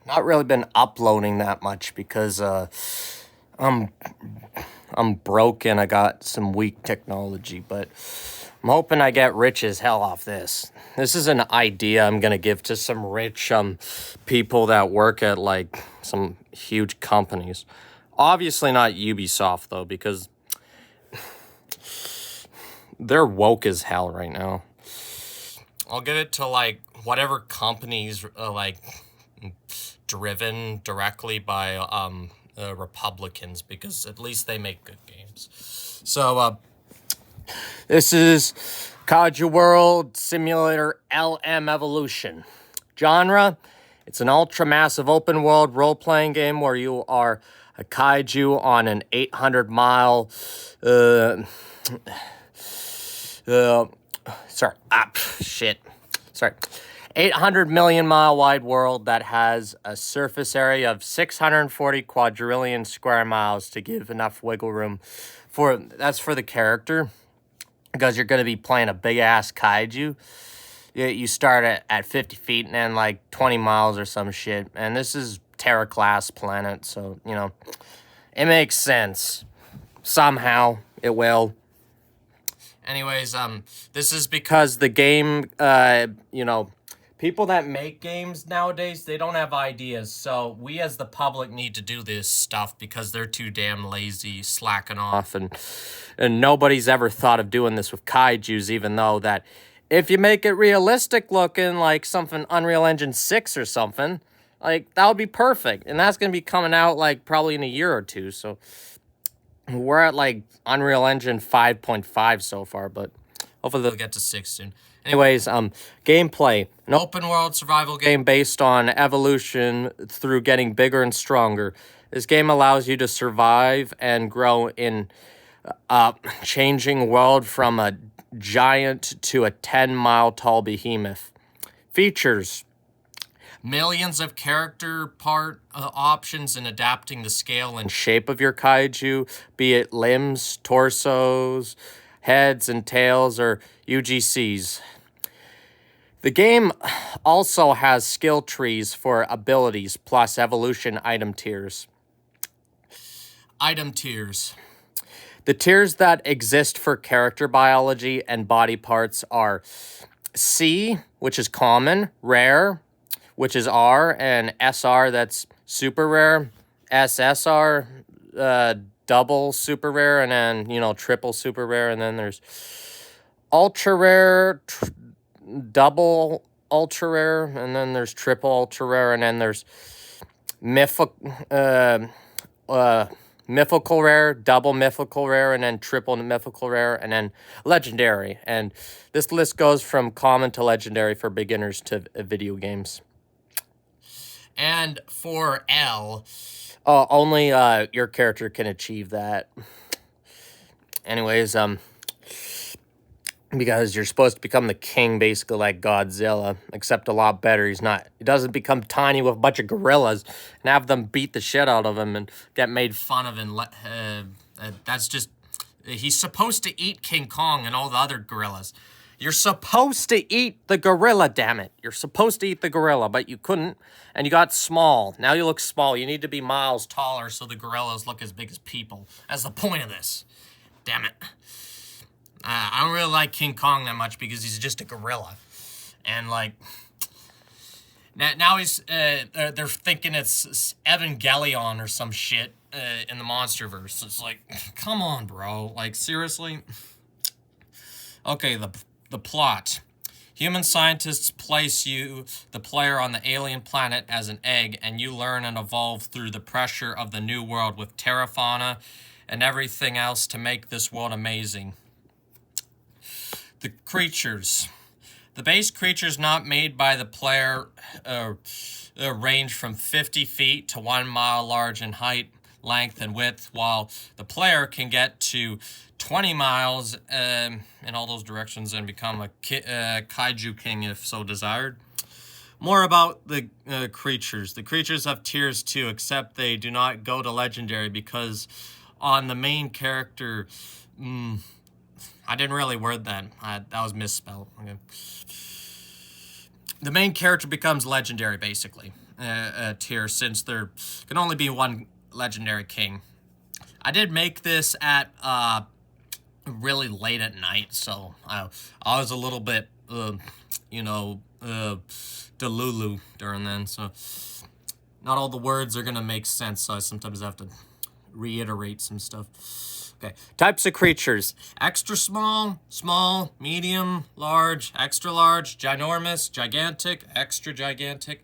not really been uploading that much because I'm I'm broke and I got some weak technology, but I'm hoping I get rich as hell off this. This is an idea I'm gonna give to some rich people that work at like some huge companies. Obviously not Ubisoft though, because they're woke as hell right now. I'll give it to like whatever companies like driven directly by Republicans, because at least they make good games. So this is Kaiju World Simulator LM Evolution. Genre: it's an ultra-massive open-world role-playing game where you are a kaiju on an 800-mile sorry, 800 million mile wide world that has a surface area of 640 quadrillion square miles to give enough wiggle room for the character, because you're going to be playing a big ass kaiju. You start at 50 feet and then like 20 miles or some shit, and this is Terra class planet, so you know it makes sense. Somehow it will. Anyways, this is because the game, people that make games nowadays, they don't have ideas. So we as the public need to do this stuff because they're too damn lazy, slacking off, and nobody's ever thought of doing this with kaijus, even though that if you make it realistic looking, like something Unreal Engine 6 or something, like that would be perfect. And that's going to be coming out like probably in a year or two, so we're at like Unreal Engine 5.5 so far, but hopefully they'll get to 6 soon. Anyways, gameplay: an open world survival game based on evolution through getting bigger and stronger. This game allows you to survive and grow in a changing world from a giant to a 10-mile tall behemoth. Features: millions of character part options in adapting the scale and shape of your kaiju, be it limbs, torsos, heads, and tails, or UGCs. The game also has skill trees for abilities plus evolution item tiers. Item tiers. The tiers that exist for character biology and body parts are C, which is common; rare, which is R; and SR, that's super rare; SSR, double super rare; and then, triple super rare; and then there's ultra rare, double ultra rare; and then there's triple ultra rare; and then there's mythical rare, double mythical rare, and then triple mythical rare, and then legendary. And this list goes from common to legendary for beginners to video games. And for L, only your character can achieve that. Anyways, because you're supposed to become the king, basically like Godzilla, except a lot better. He doesn't become tiny with a bunch of gorillas and have them beat the shit out of him and get made fun of. And that's just, he's supposed to eat King Kong and all the other gorillas. You're supposed to eat the gorilla, damn it. You're supposed to eat the gorilla, but you couldn't, and you got small. Now you look small. You need to be miles taller so the gorillas look as big as people. That's the point of this. Damn it. I don't really like King Kong that much because he's just a gorilla. And, like, now he's, they're thinking it's Evangelion or some shit in the Monsterverse. It's like, come on, bro. Like, seriously? Okay, the plot. Human scientists place the player, on the alien planet as an egg, and you learn and evolve through the pressure of the new world with terra fauna and everything else to make this world amazing. The creatures. The base creatures not made by the player range from 50 feet to 1 mile large in height, length, and width, while the player can get to 20 miles in all those directions and become a kaiju king if so desired. More about the creatures. The creatures have tiers too, except they do not go to legendary because on the main character... I didn't really word that. That was misspelled. Okay. The main character becomes legendary, basically. tier since there can only be one legendary king. I did make this at really late at night, so I was a little bit delulu during then, so not all the words are gonna make sense, so I sometimes have to reiterate some stuff. Okay, types of creatures: extra small, small, medium, large, extra large, ginormous, gigantic, extra gigantic,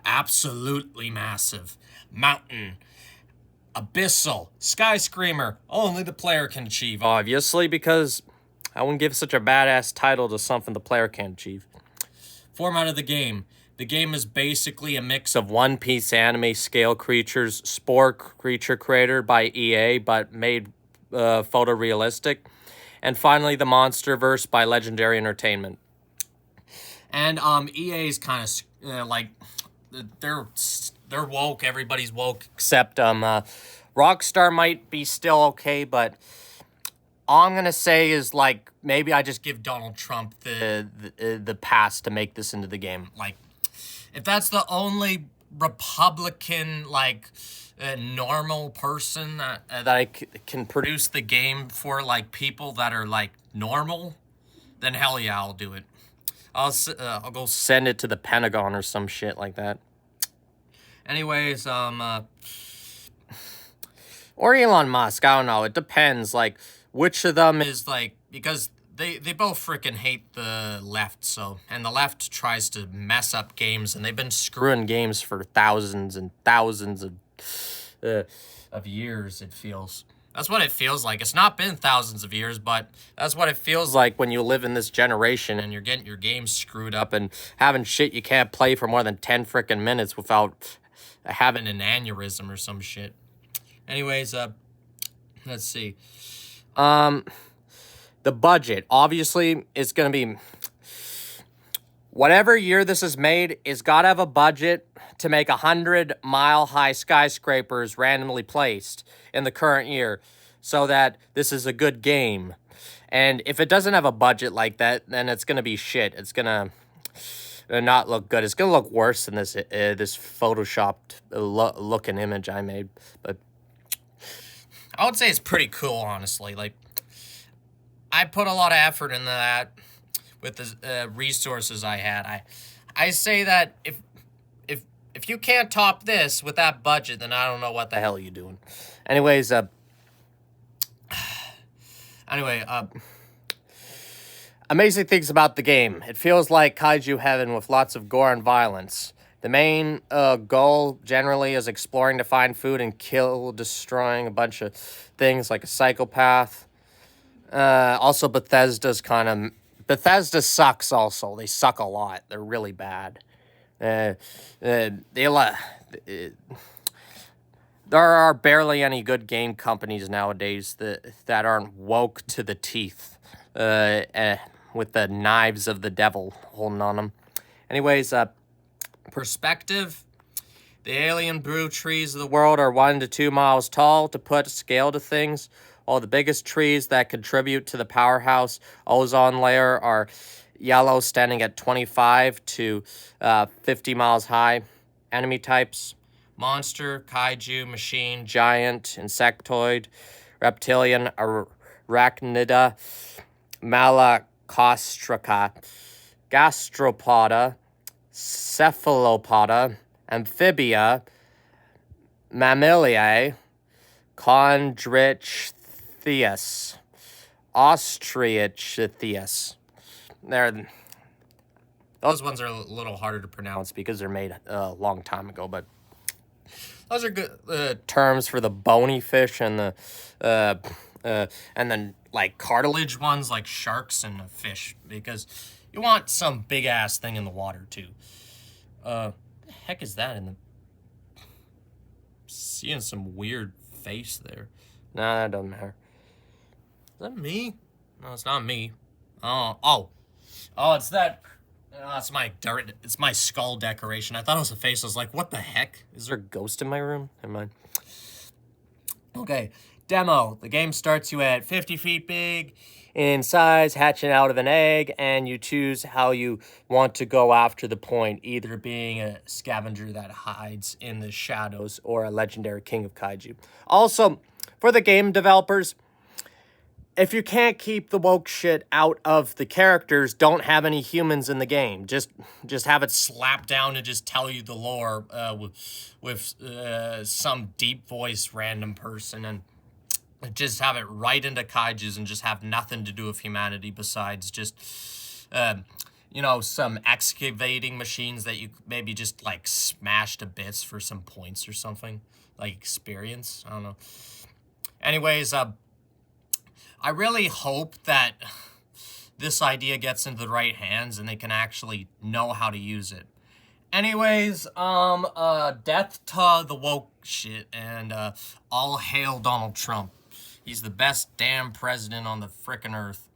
absolutely massive, mountain, abyssal, sky screamer. Only the player can achieve, obviously, because I wouldn't give such a badass title to something the player can't achieve. Format of the game. The game is basically a mix of One Piece anime scale creatures, Spore Creature Creator by EA, but made photorealistic, and finally the Monsterverse by Legendary Entertainment. And EA's kind of like they're woke. Everybody's woke except Rockstar might be still okay, but all I'm gonna say is, like, maybe I just give Donald Trump the pass to make this into the game. Like, if that's the only Republican, like, normal person that I can produce the game for, like, people that are, like, normal, then hell yeah, I'll do it. I'll go send it to the Pentagon or some shit like that. Anyways, or Elon Musk, I don't know, it depends, like, which of them is, like, because they both freaking hate the left, so, and the left tries to mess up games, and they've been screwing games for thousands and thousands of years, it feels. That's what it feels like. It's not been thousands of years, but that's what it feels like when you live in this generation and you're getting your games screwed up and having shit you can't play for more than 10 freaking minutes without having an aneurysm or some shit. Anyways, let's see. The budget, obviously, is going to be... Whatever year this is made, it's got to have a budget to make 100-mile-high skyscrapers randomly placed in the current year so that this is a good game. And if it doesn't have a budget like that, then it's going to be shit. It's going to not look good. It's going to look worse than this photoshopped looking image I made. But I would say it's pretty cool, honestly. Like, I put a lot of effort into that with the resources I had. I say that if you can't top this with that budget, then I don't know what the hell you're doing. Anyways, amazing things about the game. It feels like kaiju heaven with lots of gore and violence. The main goal generally is exploring to find food and kill, destroying a bunch of things like a psychopath. Also, Bethesda sucks also. They suck a lot. They're really bad. There are barely any good game companies nowadays that aren't woke to the teeth with the knives of the devil holding on them. Anyways, perspective. The alien brew trees of the world are 1 to 2 miles tall to put scale to things. All the biggest trees that contribute to the powerhouse ozone layer are yellow, standing at 25 to 50 miles high. Enemy types: monster, kaiju, machine, giant, insectoid, reptilian, arachnida, malacostraca, gastropoda, cephalopoda, amphibia, mammaliae, chondrichthyes, ostrichthyes. Those ones are a little harder to pronounce because they're made a long time ago, but those are good terms for the bony fish and then like cartilage ones like sharks and fish, because you want some big ass thing in the water too. What the heck is that in the... Seeing some weird face there. Nah, that doesn't matter. Is that me? No, it's not me. Oh, it's that. It's my skull decoration. I thought it was a face. I was like, what the heck? Is there a ghost in my room? Never mind. Okay. Demo. The game starts you at 50 feet big in size, hatching out of an egg, and you choose how you want to go after the point, either being a scavenger that hides in the shadows or a legendary king of kaiju. Also, for the game developers, if you can't keep the woke shit out of the characters, don't have any humans in the game. Just have it slap down and just tell you the lore with some deep voice random person, and just have it right into kaijus and just have nothing to do with humanity besides just, you know, some excavating machines that you maybe just like smash to bits for some points or something, like experience. I don't know. Anyways, I really hope that this idea gets into the right hands and they can actually know how to use it. Anyways, death to the woke shit, and all hail Donald Trump. He's the best damn president on the frickin' earth.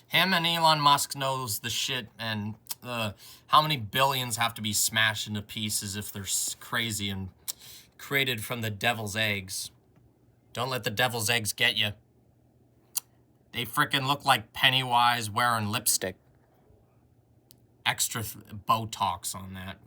Him and Elon Musk knows the shit, and how many billions have to be smashed into pieces if they're crazy and created from the devil's eggs. Don't let the devil's eggs get you. They frickin' look like Pennywise wearing lipstick. Extra Botox on that.